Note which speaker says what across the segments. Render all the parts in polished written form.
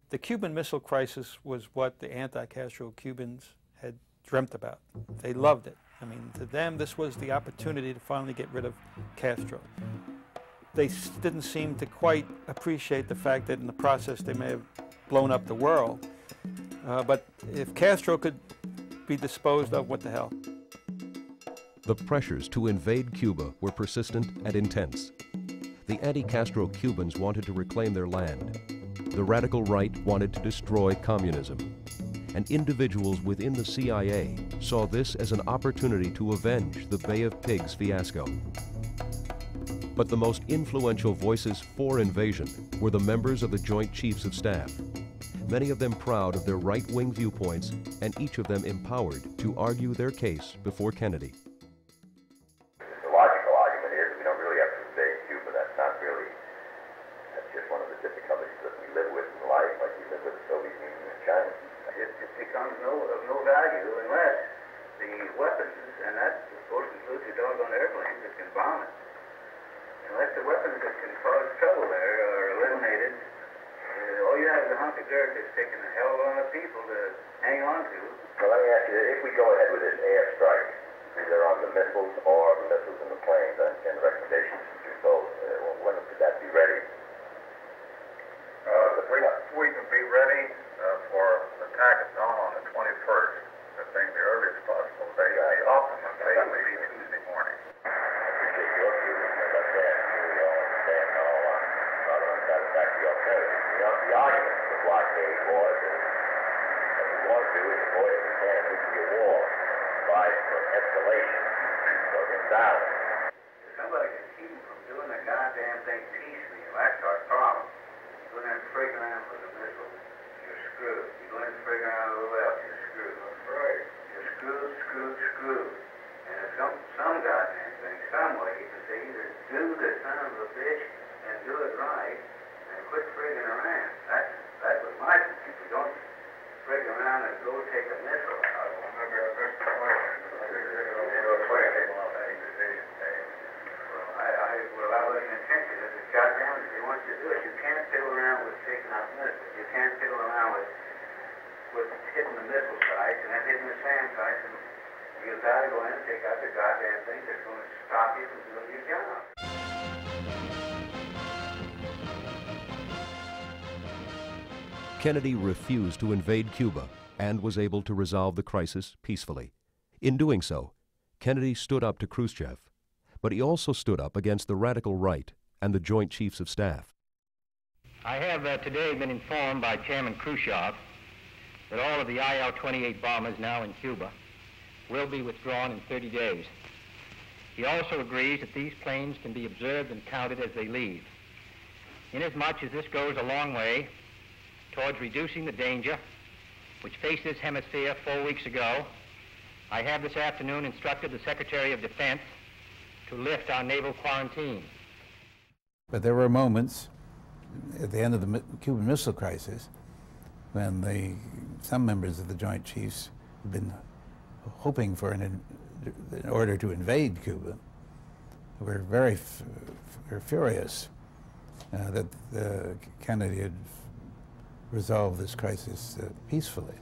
Speaker 1: The Cuban Missile Crisis was what the anti-Castro Cubans had dreamt about. They loved it. I mean, to them, this was the opportunity to finally get rid of Castro. They didn't seem to quite appreciate the fact that in the process they may have blown up the world. But if Castro could be disposed of, what the hell?
Speaker 2: The pressures to invade Cuba were persistent and intense. The anti-Castro Cubans wanted to reclaim their land. The radical right wanted to destroy communism. And individuals within the CIA saw this as an opportunity to avenge the Bay of Pigs fiasco. But the most influential voices for invasion were the members of the Joint Chiefs of Staff, many of them proud of their right-wing viewpoints and each of them empowered to argue their case before Kennedy.
Speaker 3: The logical argument is we don't really have to invade Cuba. That's just one of the difficulties that we live with in life, like we live with the Soviet Union and China. It becomes of no value unless the weapons, and that of course includes the doggone airplanes that can bomb it, unless the weapons that can cause trouble there are eliminated. All you have is a hunk of dirt that's taken a hell of a lot of people to hang on to. Well, let me ask you, if we go ahead with this airstrike, either on the missiles or the missiles and the planes, and the recommendations to do both, when could that be ready?
Speaker 4: We can be ready for attack at dawn on the 21st, that being the earliest possible day. The optimum day would be Tuesday morning.
Speaker 3: I appreciate your view about that. We all understand how not unsatisfactory alternatives. The argument for the blockade was that what we want to do is avoid if we can a nuclear war, provide for escalation, for imbalance.
Speaker 4: If somebody can keep them from doing the goddamn thing piecemeal, that's our problem. Go in there and frig around with a missile, you're screwed. You go in and frig around a little else, you're screwed. That's right. You're screwed. And if some goddamn thing, some way, you can say either do the son of a bitch and do it right, and quit frigging around. That was my point. If you don't frig around and go take a missile out, maybe our best point. Well, I wasn't intention. It's a goddamn if you want to do it. You can't fiddle around with taking out missiles. You can't fiddle around with hitting the missile sites and then hitting the SAM sites. And you've got to go in and take out the goddamn thing that's going to stop you from doing your job.
Speaker 2: Kennedy refused to invade Cuba and was able to resolve the crisis peacefully. In doing so, Kennedy stood up to Khrushchev, but he also stood up against the radical right and the Joint Chiefs of Staff.
Speaker 5: I have today been informed by Chairman Khrushchev that all of the IL-28 bombers now in Cuba will be withdrawn in 30 days. He also agrees that these planes can be observed and counted as they leave. Inasmuch as this goes a long way towards reducing the danger which faced this hemisphere 4 weeks ago, I have this afternoon instructed the Secretary of Defense to lift our naval quarantine.
Speaker 6: But there were moments at the end of the Cuban Missile Crisis when some members of the Joint Chiefs had been hoping for an order to invade Cuba. Were very furious that Kennedy had resolved this crisis peacefully.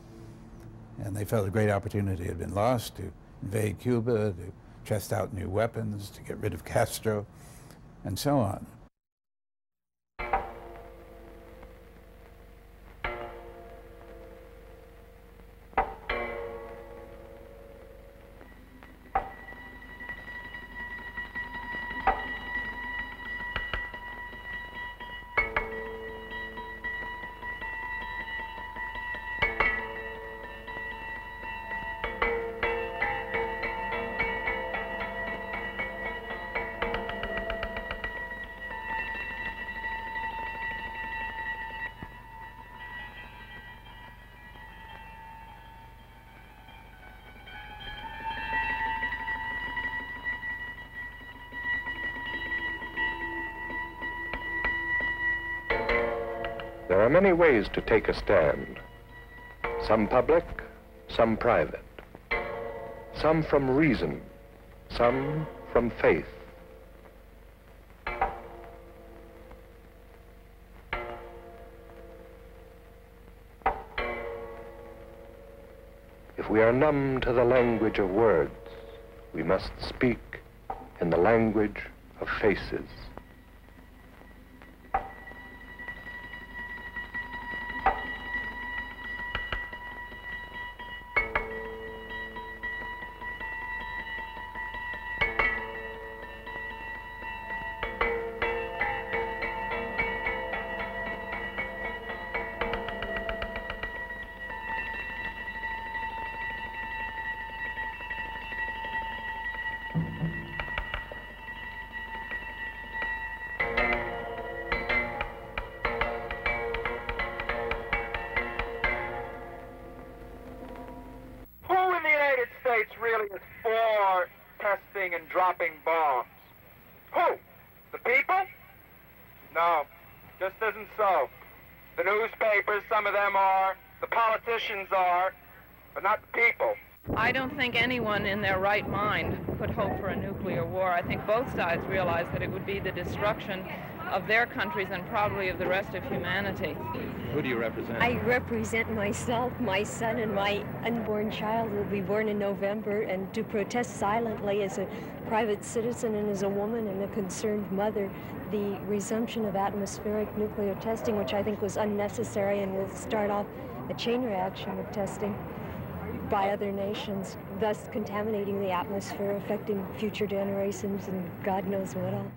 Speaker 6: And they felt a great opportunity had been lost to invade Cuba, to test out new weapons, to get rid of Castro, and so on.
Speaker 7: There are many ways to take a stand, some public, some private, some from reason, some from faith. If we are numb to the language of words, we must speak in the language of faces.
Speaker 8: Really is for testing and dropping bombs. Who? The people? No, just isn't so. The newspapers, some of them are, the politicians are, but not the people.
Speaker 9: I don't think anyone in their right mind could hope for a nuclear war. I think both sides realize that it would be the destruction of their countries and probably of the rest of humanity.
Speaker 2: Who do you represent?
Speaker 10: I represent myself, my son, and my unborn child who will be born in November, and to protest silently as a private citizen and as a woman and a concerned mother the resumption of atmospheric nuclear testing, which I think was unnecessary and will start off a chain reaction of testing by other nations, thus contaminating the atmosphere, affecting future generations and God knows what all.